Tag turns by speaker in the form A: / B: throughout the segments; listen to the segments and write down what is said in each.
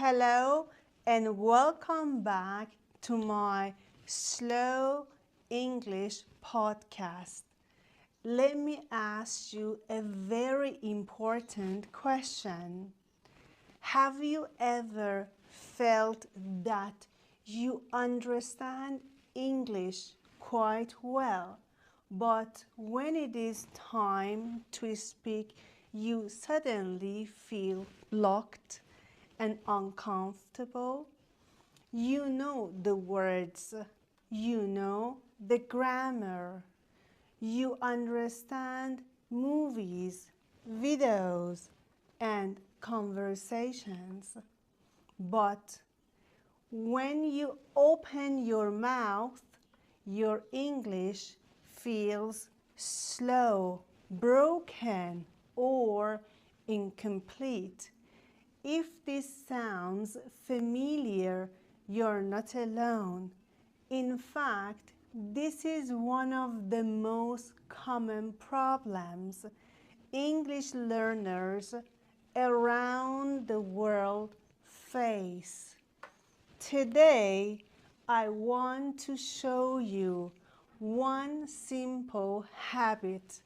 A: Hello and welcome back to my Slow English podcast. Let me ask you a very important question. Have you ever felt that you understand English quite well, but when it is time to speak, you suddenly feel blocked and uncomfortable? You know the words, you know the grammar, you understand movies, videos, and conversations. But when you open your mouth, your English feels slow, broken, or incomplete. If this sounds familiar, you're not alone. In fact, this is one of the most common problems English learners around the world face. Today, I want to show you one simple habit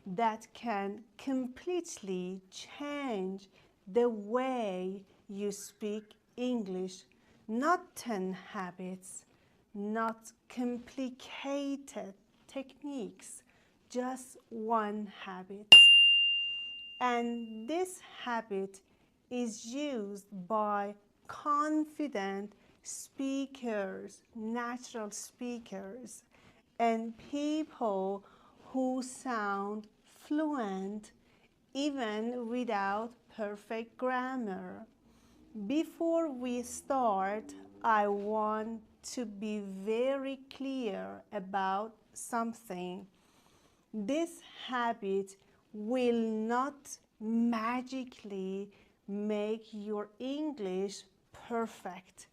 A: that can completely change the way you speak English. Not 10 habits, not complicated techniques, just one habit. And this habit is used by confident speakers, natural speakers, and people who sound fluent even without perfect grammar. Before we start, I want to be very clear about something. This habit will not magically make your English perfect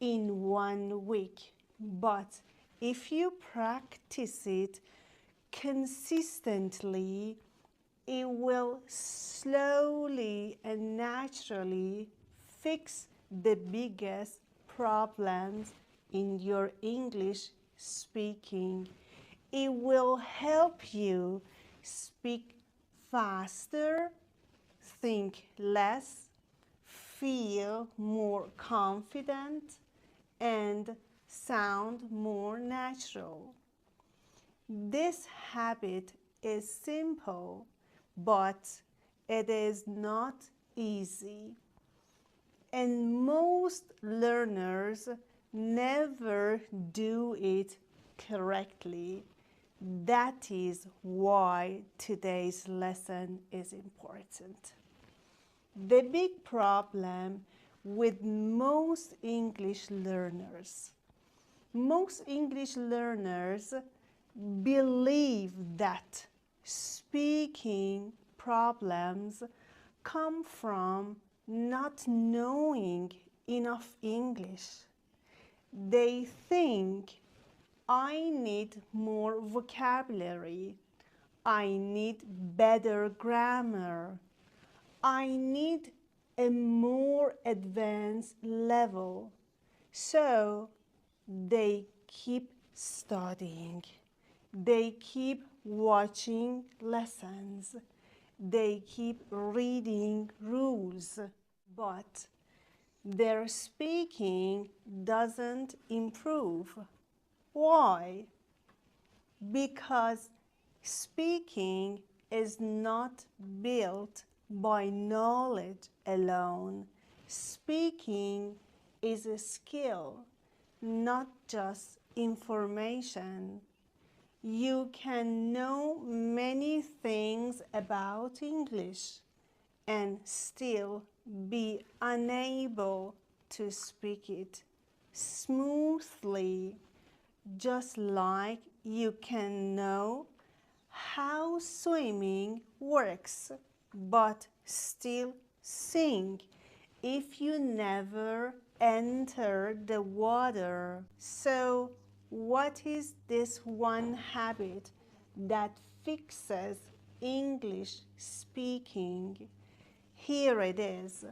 A: in 1 week, but if you practice it consistently, it will slowly and naturally fix the biggest problems in your English speaking. It will help you speak faster, think less, feel more confident, and sound more natural. This habit is simple, but it is not easy. And most learners never do it correctly. That is why today's lesson is important. The big problem with most English learners believe that speaking problems come from not knowing enough English. They think, I need more vocabulary, I need better grammar, I need a more advanced level. So they keep studying, they keep watching lessons, they keep reading rules, but their speaking doesn't improve. Why? Because speaking is not built by knowledge alone. Speaking is a skill, not just information. You can know many things about English and still be unable to speak it smoothly, just like you can know how swimming works but still sink if you never enter the water. So what is this one habit that fixes English speaking? Here it is.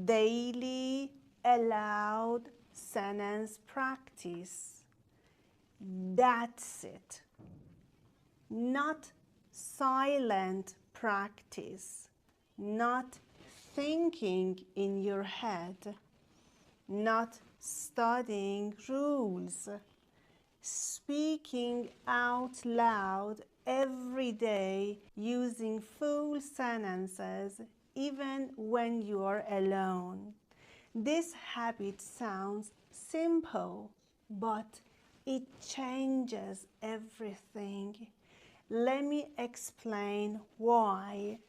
A: daily aloud sentence practice. That's it. Not silent practice, not thinking in your head, not studying rules, speaking out loud every day using full sentences even when you are alone. This habit sounds simple, but it changes everything. Let me explain why.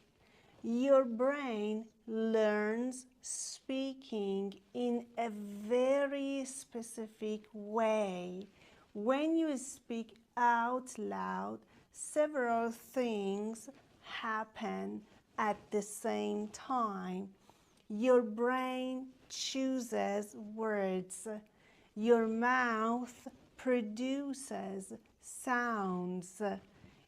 A: Your brain learns speaking in a very specific way. When you speak out loud, several things happen at the same time. Your brain chooses words. Your mouth produces sounds.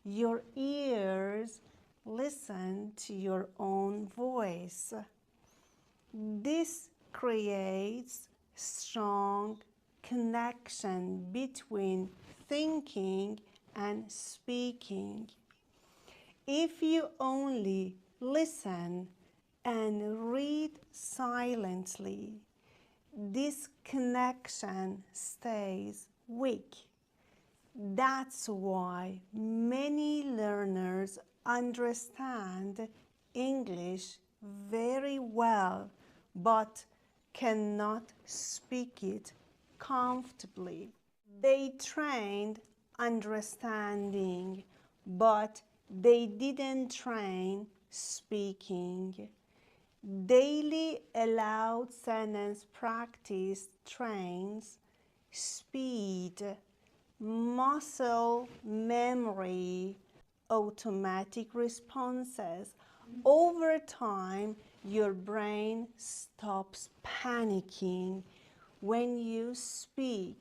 A: Your ears listen to your own voice. This creates strong connection between thinking and speaking. If you only listen and read silently, this connection stays weak. That's why many learners understand English very well, but cannot speak it comfortably. They trained understanding, but they didn't train speaking. Daily aloud sentence practice trains speed, muscle memory, automatic responses. Over time, your brain stops panicking when you speak.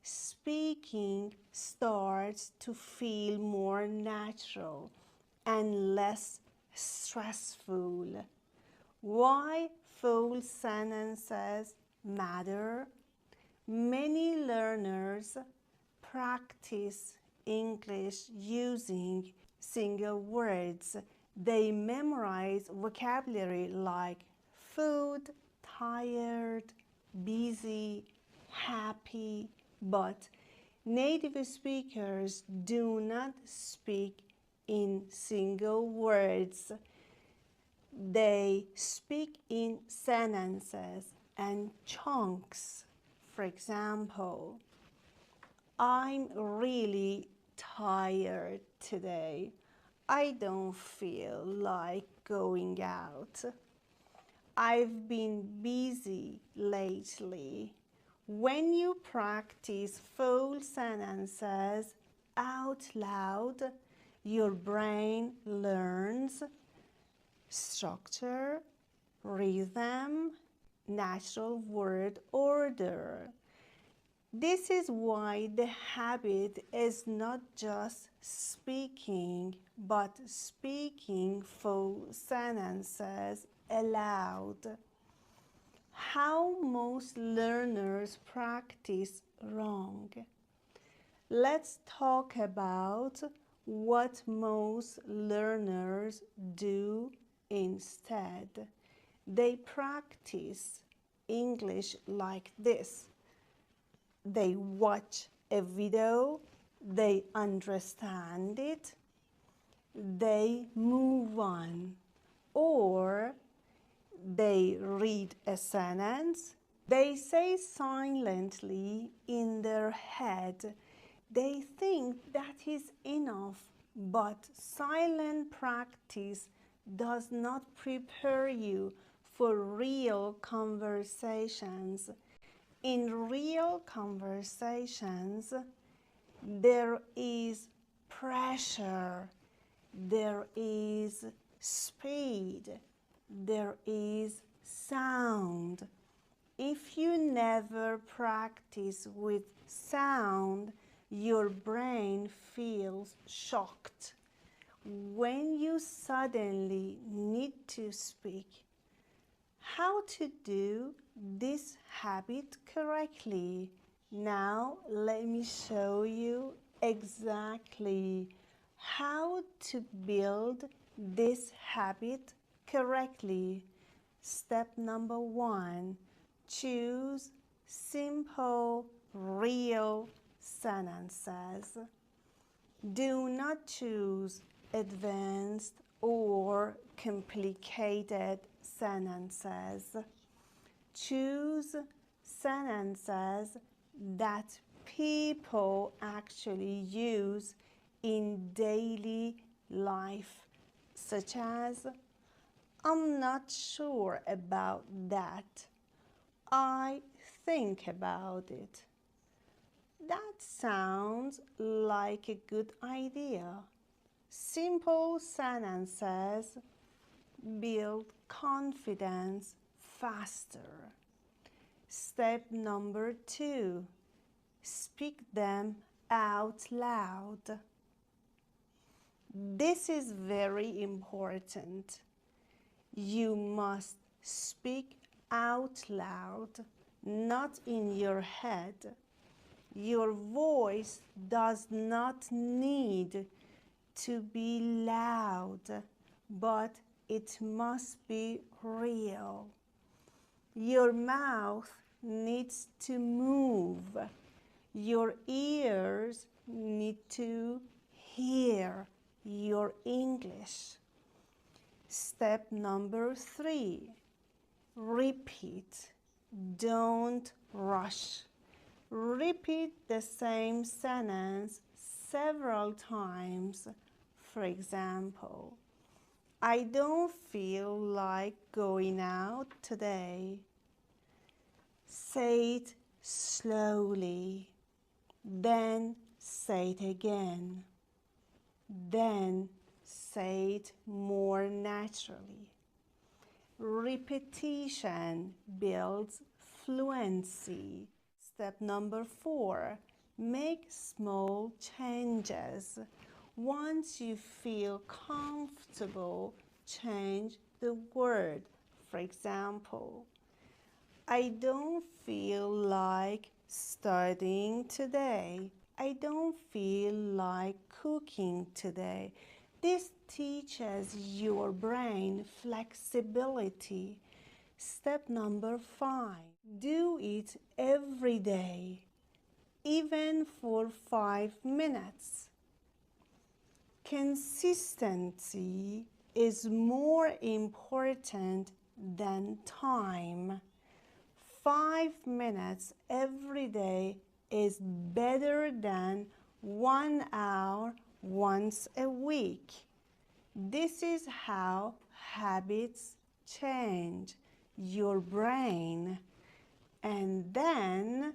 A: Speaking starts to feel more natural and less stressful. Why full sentences matter? Many learners practice English using single words. They memorize vocabulary like food, tired, busy, happy, but native speakers do not speak in single words. They speak in sentences and chunks. For example, I'm really tired today. I don't feel like going out. I've been busy lately. When you practice full sentences out loud, your brain learns structure, rhythm, natural word order. This is why the habit is not just speaking, but speaking full sentences aloud. How most learners practice wrong. Let's talk about what most learners do instead. They practice English like this. They watch a video, they understand it, they move on. Or they read a sentence, they say silently in their head. They think that is enough, but silent practice does not prepare you for real conversations. In real conversations, there is pressure, there is speed, there is sound. If you never practice with sound, your brain feels shocked. When you suddenly need to speak, how to do this habit correctly. Now let me show you exactly how to build this habit correctly. Step number 1, choose simple, real sentences. Do not choose advanced or complicated sentences. Choose sentences that people actually use in daily life, such as, I'm not sure about that. I think about it. That sounds like a good idea. Simple sentences build confidence faster. Step number 2, speak them out loud. This is very important. You must speak out loud, not in your head. Your voice does not need to be loud, but it must be real. Your mouth needs to move. Your ears need to hear your English. Step number 3, repeat. Don't rush. Repeat the same sentence several times. For example, I don't feel like going out today. Say it slowly, then say it again, then say it more naturally. Repetition builds fluency. Step number 4, make small changes. Once you feel comfortable, change the word. For example, I don't feel like studying today. I don't feel like cooking today. This teaches your brain flexibility. Step number 5, do it every day, even for 5 minutes. Consistency is more important than time. 5 minutes every day is better than 1 hour once a week. This is how habits change your brain. And then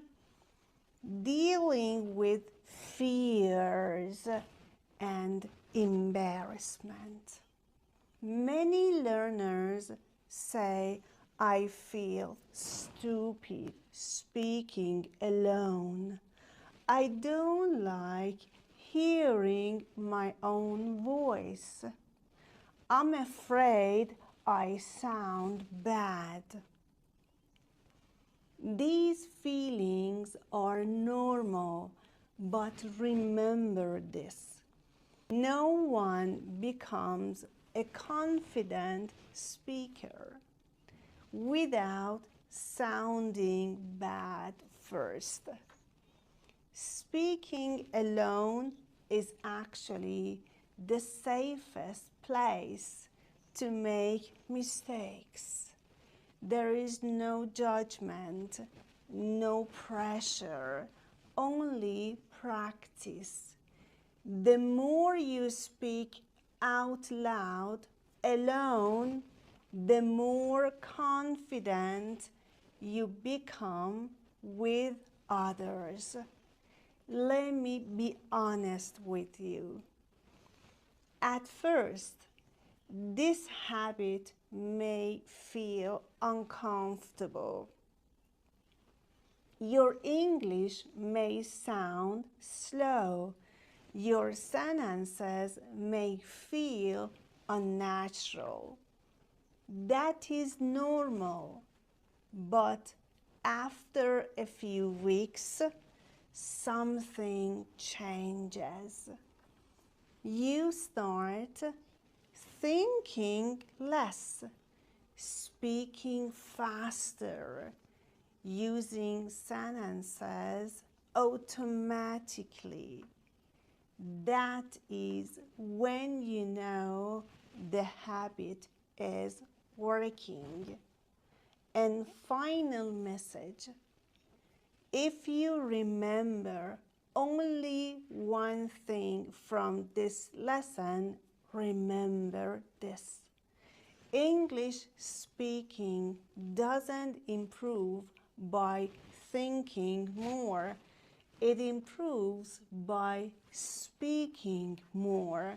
A: dealing with fears and embarrassment. Many learners say, I feel stupid speaking alone. I don't like hearing my own voice. I'm afraid I sound bad. These feelings are normal, but remember this. No one becomes a confident speaker without sounding bad first. Speaking alone is actually the safest place to make mistakes. There is no judgment, no pressure, only practice. The more you speak out loud alone, the more confident you become with others. Let me be honest with you. At first, this habit may feel uncomfortable. Your English may sound slow. Your sentences may feel unnatural. That is normal. But after a few weeks, something changes. You start thinking less, speaking faster, using sentences automatically. That is when you know the habit is working. And final message, if you remember only one thing from this lesson, remember this. English speaking doesn't improve by thinking more. It improves by speaking more.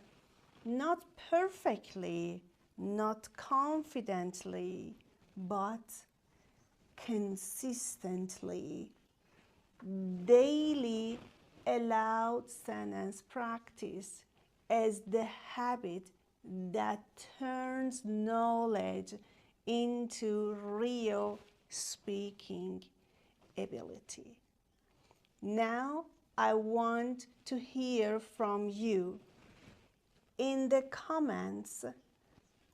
A: Not perfectly, not confidently, but consistently. Daily allowed sentence practice is the habit that turns knowledge into real speaking ability. Now I want to hear from you. In the comments,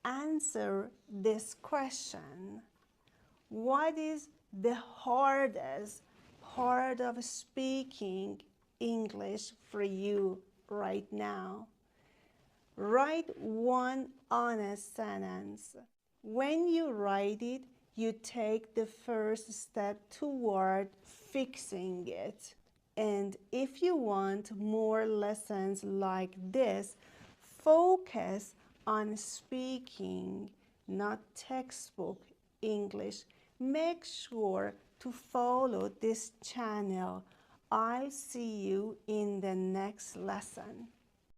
A: answer this question. What is the hardest part of speaking English for you right now? Write one honest sentence. When you write it, you take the first step toward fixing it. And if you want more lessons like this, focus on speaking, not textbook English. Make sure to follow this channel. I'll see you in the next lesson.